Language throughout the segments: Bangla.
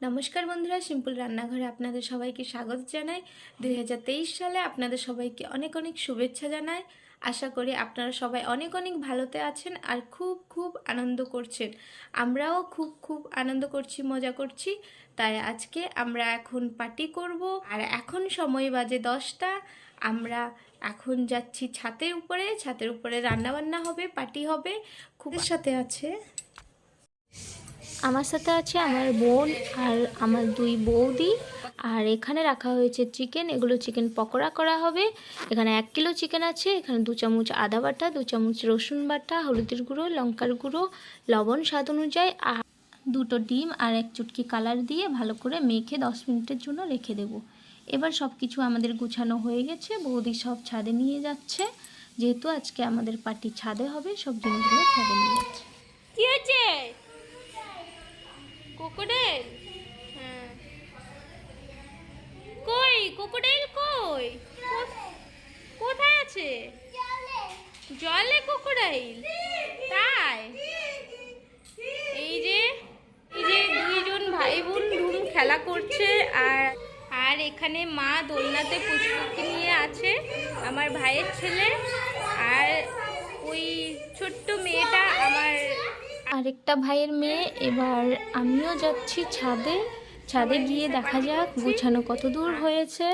নমস্কার বন্ধুরা, সিম্পল রান্নাঘরে আপনাদের সবাইকে স্বাগত জানাই। 2023 সালে আপনাদের সবাইকে অনেক অনেক শুভেচ্ছা জানাই। আশা করি আপনারা সবাই অনেক অনেক ভালোতে আছেন আর খুব খুব আনন্দ করছেন। আমরাও খুব খুব আনন্দ করছি, মজা করছি। তাই আজকে আমরা এখন পার্টি করব। আর এখন সময় বাজে 10টা। আমরা এখন যাচ্ছি ছাতের উপরে রান্নাবান্না হবে, পার্টি হবে। খুব সাথে আছে আমার বোন আর আমার দুই বৌদি। আর এখানে রাখা হয়েছে চিকেন, এগুলো চিকেন পকোড়া করা হবে। এখানে 1 কিলো চিকেন আছে। এখানে 2 চামচ আদা বাটা, 2 চামচ রসুন বাটা, হলুদের গুঁড়ো, লঙ্কার গুঁড়ো, লবণ স্বাদ অনুযায়ী, আর 2টো ডিম আর 1 চুটকি কালার দিয়ে ভালো করে মেখে 10 মিনিটের জন্য রেখে দেব। এবার সব কিছু আমাদের গুছানো হয়ে গেছে। বৌদি সব ছাদে নিয়ে যাচ্ছে, যেহেতু আজকে আমাদের পার্টি ছাদে হবে। সব জিনিসগুলো ছাদে নিয়ে যাচ্ছে। কি হয়েছে? কোকোডাইল? হ্যাঁ। কই কোকোডাইল? কই? কোথায় আছে? জলে কোকোডাইল? তাই? এই যে দুইজন ভাই বোন ধুম খেলা করছে। আর এখানে মা দোলনাতে পুষ্পকে নিয়ে আছে, আমার ভাইয়ের ছেলে। আর ওই ছোট্ট মেয়েটা আমার আরেকটা ভাইয়ের মেয়ে। এবার আমিও যাচ্ছি ছাদে গিয়ে দেখা যাক গুছানো কত দূর হয়েছে।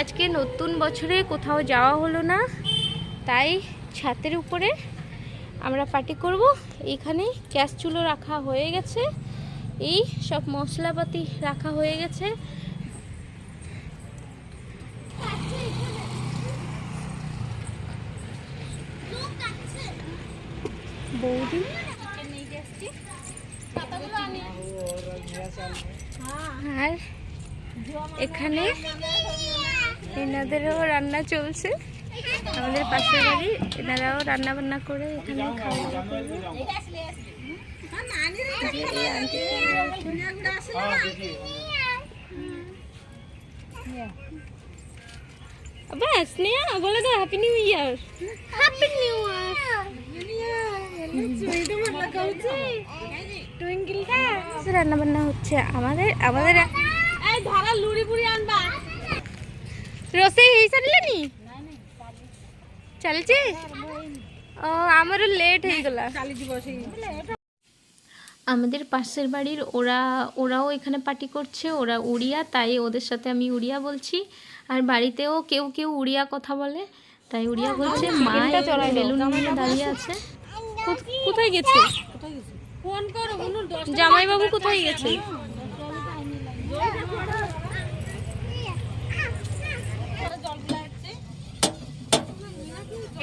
আজকে নতুন বছরে কোথাও যাওয়া হলো না, তাই ছাদের উপরে আমরা পার্টি করব। এইখানে গ্যাস চুলো রাখা হয়ে গেছে, এই সব মশলাপাতি রাখা হয়ে গেছে। বৌদি আর এখানে এনাদেরও রান্না চলছে। আমাদের পাশের বাড়ি, এনারাও রান্না বান্না করে এখানে খাওয়া দাওয়া করবে। বাস নেয়া বলে দাও happy new year. Happy new year. রান্না বান্না হচ্ছে আমাদের ରୋଷେଇ ହେଇସାରିଲାନି? ଚାଲିଛି? ଆମର লেট ହେଇଗଲା। আমাদের পাশের বাড়ির ওরাও এখানে পার্টি করছে। ওরা উড়িয়া, তাই ওদের সাথে আমি উড়িয়া বলছি। আর বাড়িতেও কেউ কেউ উড়িয়া কথা বলে, তাই উড়িয়া বলছে। মা বেলুন নিয়ে দাঁড়িয়ে আছে। কোথায় গেছে? জামাইবাবু কোথায় গেছে?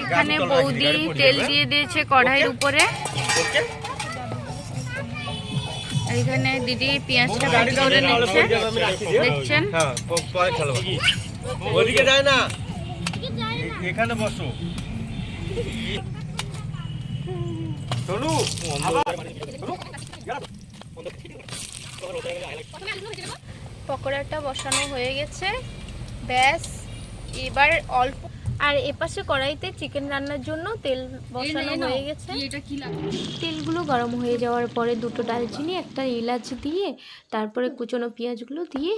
এখানে বৌদি তেল দিয়ে দিয়েছে কড়াইয়ের উপরে। এখানে দিদি পেঁয়াজটা ভাজি করে নিচ্ছে, দেখছেন। ওদিকে যায় না, এখানে বসো। পকোড়াটা বসানো হয়ে গেছে, ব্যাস এবার অল্প। আর এপাশে কড়াইতে চিকেন রান্নার জন্য তেল বসানো হয়ে গেছে। তেলগুলো গরম হয়ে যাওয়ার পরে 2টো ডালচিনি, 1টা এলাচ দিয়ে তারপরে কুচনো পেঁয়াজগুলো দিয়ে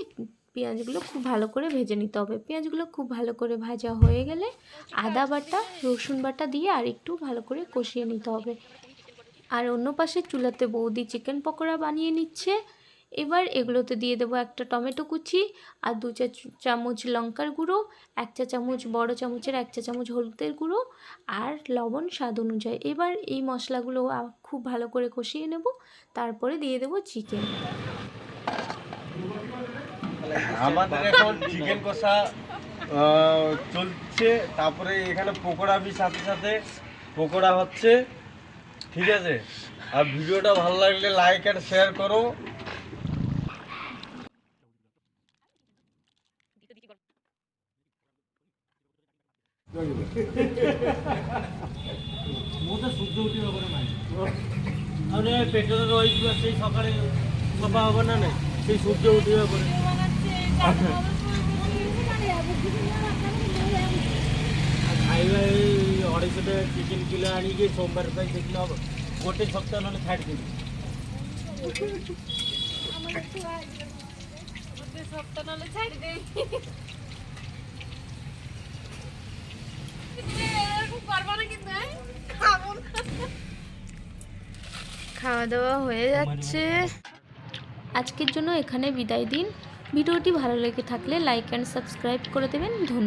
পেঁয়াজগুলো খুব ভালো করে ভেজে নিতে হবে। পেঁয়াজগুলো খুব ভালো করে ভাজা হয়ে গেলে আদা বাটা, রসুন বাটা দিয়ে আর একটু ভালো করে কষিয়ে নিতে হবে। আর অন্য পাশে চুলাতে বৌদি চিকেন পকোড়া বানিয়ে নিচ্ছে। এবার এগুলোতে দিয়ে দেবো 1টা টমেটো কুচি আর 2 চামচ লঙ্কার গুঁড়ো, 1 চা চামচ বড় চামচের 1 চা চামচ হলুদের গুঁড়ো আর লবণ স্বাদ অনুযায়ী। এবার এই মশলাগুলো খুব ভালো করে কষিয়ে নেব, তারপরে দিয়ে দেবো চিকেন। আমাদের এখন চিকেন কষা চলছে, তারপরে এখানে পকোড়া সাথে সাথে পকোড়া হচ্ছে, ঠিক আছে। আর ভিডিওটা ভালো লাগলে লাইক আর শেয়ার করো। পেট্রোল রয়েছে, সেই সকালে সফা হবে না, সেই সূর্য উঠিবার পরে ଖାଇବା ଏଇ 250 ଟଙ୍କା ଚିକେନ୍ କିଲୋ ଆଣିକି ସୋମବାର ପାଇଁ ଦେଖିଲେ ହେବ। ଗୋଟେ ସପ୍ତାହ ନହେଲେ ଛାଡ଼ିଦେବି। খাওয়া দাওয়া হয়ে যাচ্ছে। আজকের জন্য এখানে বিদায় দিন। ভিডিওটি ভালো লেগে থাকলে লাইক অ্যান্ড সাবস্ক্রাইব করে দেবেন। ধন্যবাদ।